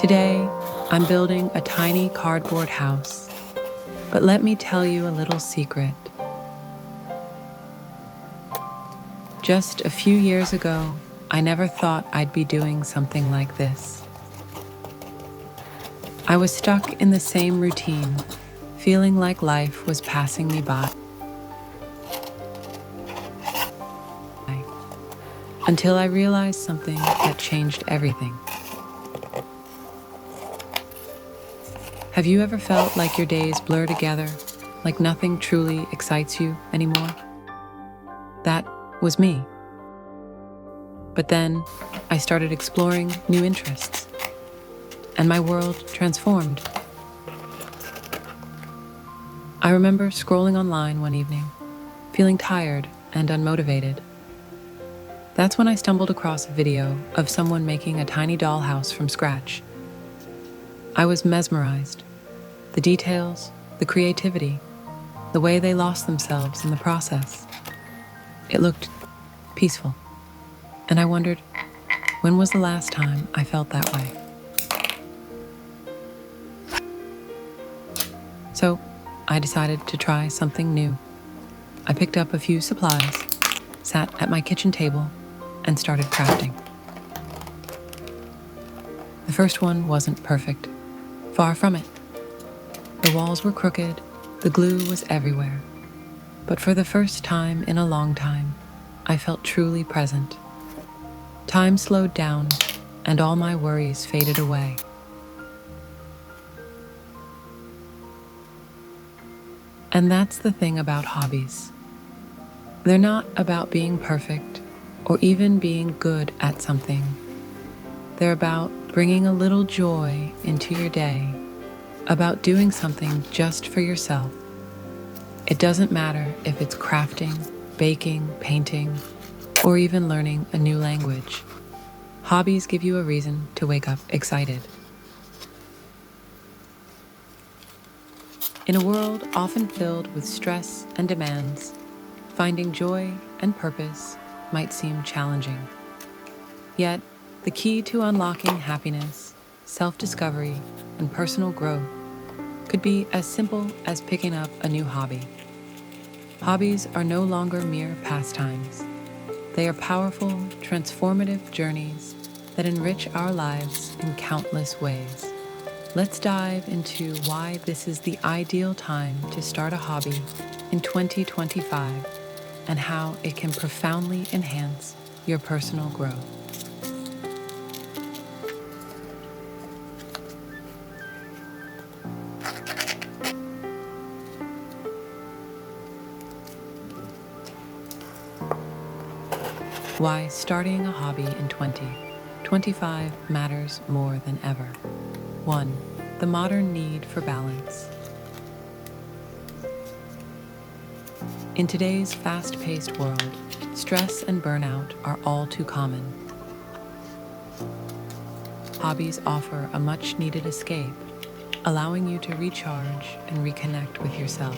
Today, I'm building a tiny cardboard house. But let me tell you a little secret. Just a few years ago, I never thought I'd be doing something like this. I was stuck in the same routine, feeling like life was passing me by. Until I realized something that changed everything. Have you ever felt like your days blur together, like nothing truly excites you anymore? That was me. But then I started exploring new interests, and my world transformed. I remember scrolling online one evening, feeling tired and unmotivated. That's when I stumbled across a video of someone making a tiny dollhouse from scratch. I was mesmerized. The details, the creativity, the way they lost themselves in the process. It looked peaceful. And I wondered, when was the last time I felt that way? So I decided to try something new. I picked up a few supplies, sat at my kitchen table, and started crafting. The first one wasn't perfect. Far from it. The walls were crooked, the glue was everywhere. But for the first time in a long time, I felt truly present. Time slowed down, and all my worries faded away. And that's the thing about hobbies. They're not about being perfect or even being good at something. They're about bringing a little joy into your day, about doing something just for yourself. It doesn't matter if it's crafting, baking, painting, or even learning a new language. Hobbies give you a reason to wake up excited. In a world often filled with stress and demands, finding joy and purpose might seem challenging. Yet, the key to unlocking happiness, self-discovery, and personal growth could be as simple as picking up a new hobby. Hobbies are no longer mere pastimes. They are powerful, transformative journeys that enrich our lives in countless ways. Let's dive into why this is the ideal time to start a hobby in 2025 and how it can profoundly enhance your personal growth. Why starting a hobby in 2025 matters more than ever. 1. The modern need for balance. In today's fast-paced world, stress and burnout are all too common. Hobbies offer a much-needed escape, allowing you to recharge and reconnect with yourself.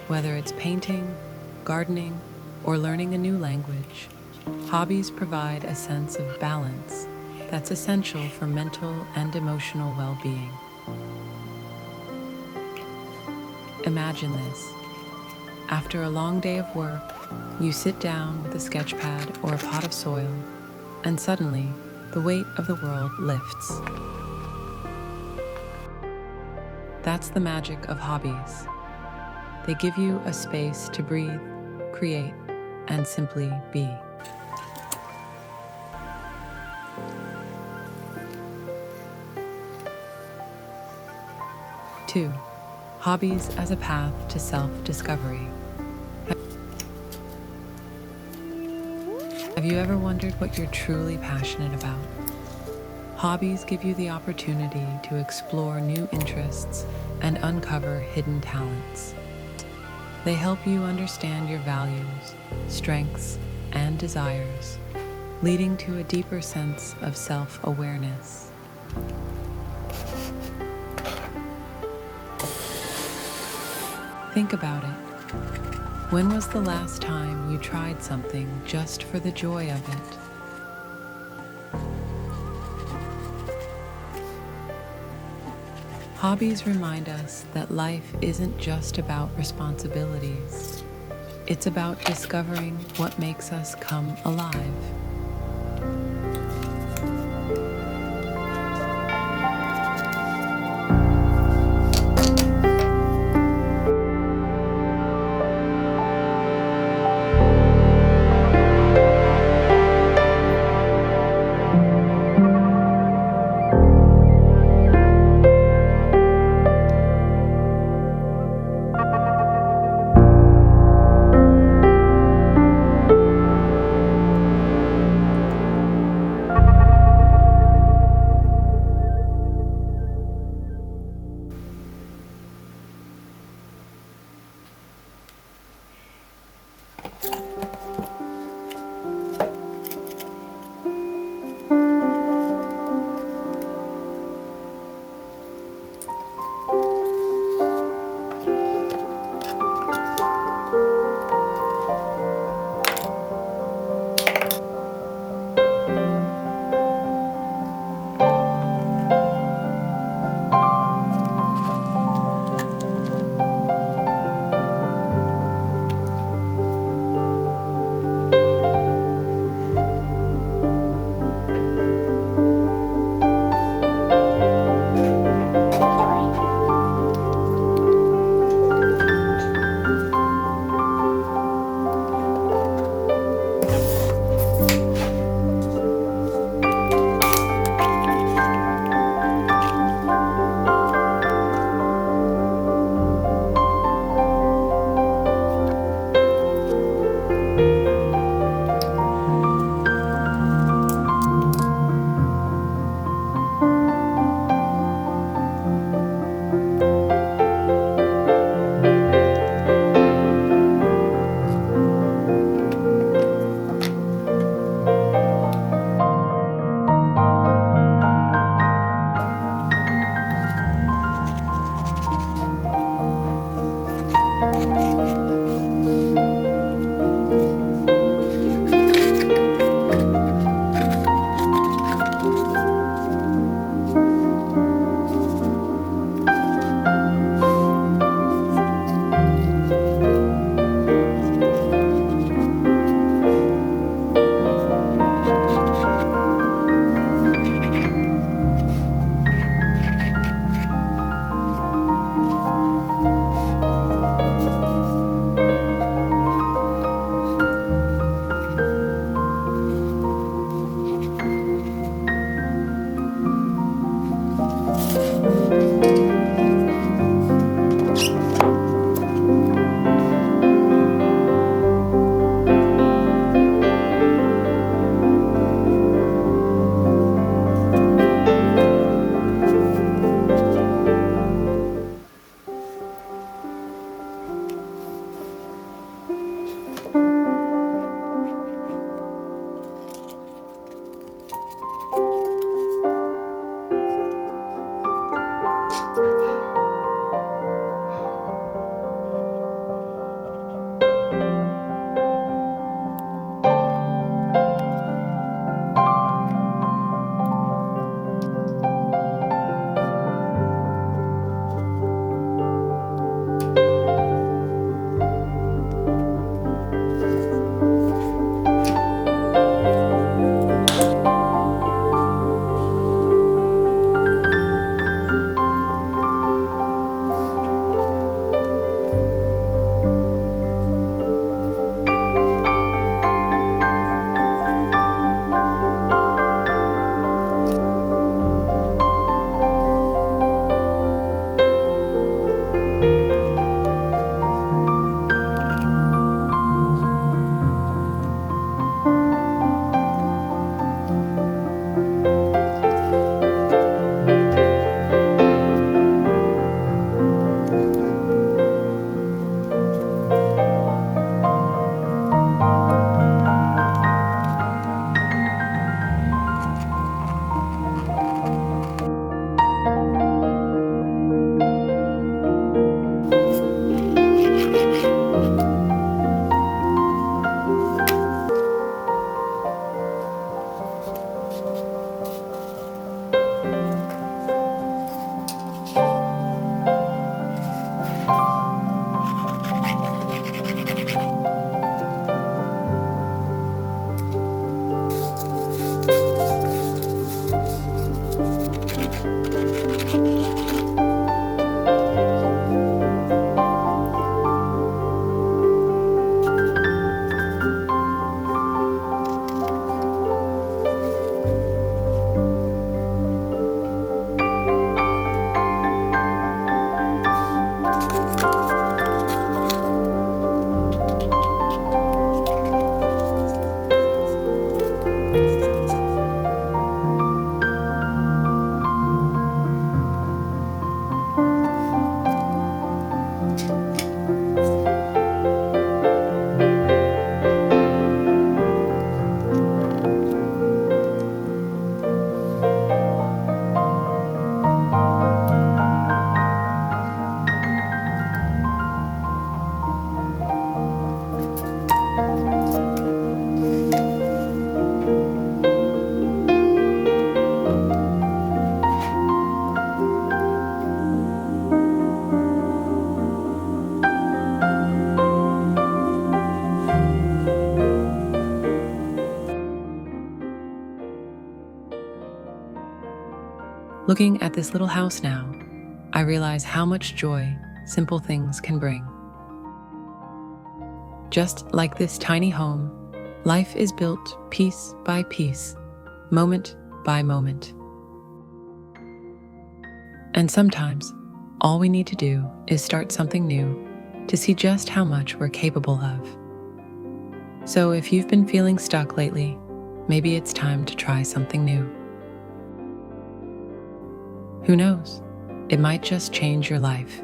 Whether it's painting, gardening, or learning a new language, hobbies provide a sense of balance that's essential for mental and emotional well-being. Imagine this. After a long day of work, you sit down with a sketch pad or a pot of soil, and suddenly, the weight of the world lifts. That's the magic of hobbies. They give you a space to breathe, create, and simply be. Two, hobbies as a path to self-discovery. Have you ever wondered what you're truly passionate about? Hobbies give you the opportunity to explore new interests and uncover hidden talents. They help you understand your values, strengths, and desires, leading to a deeper sense of self-awareness. Think about it. When was the last time you tried something just for the joy of it? Hobbies remind us that life isn't just about responsibilities. It's about discovering what makes us come alive. Looking at this little house now, I realize how much joy simple things can bring. Just like this tiny home, life is built piece by piece, moment by moment. And sometimes, all we need to do is start something new to see just how much we're capable of. So if you've been feeling stuck lately, maybe it's time to try something new. Who knows? It might just change your life.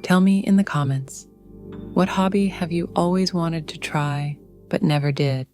Tell me in the comments, what hobby have you always wanted to try but never did?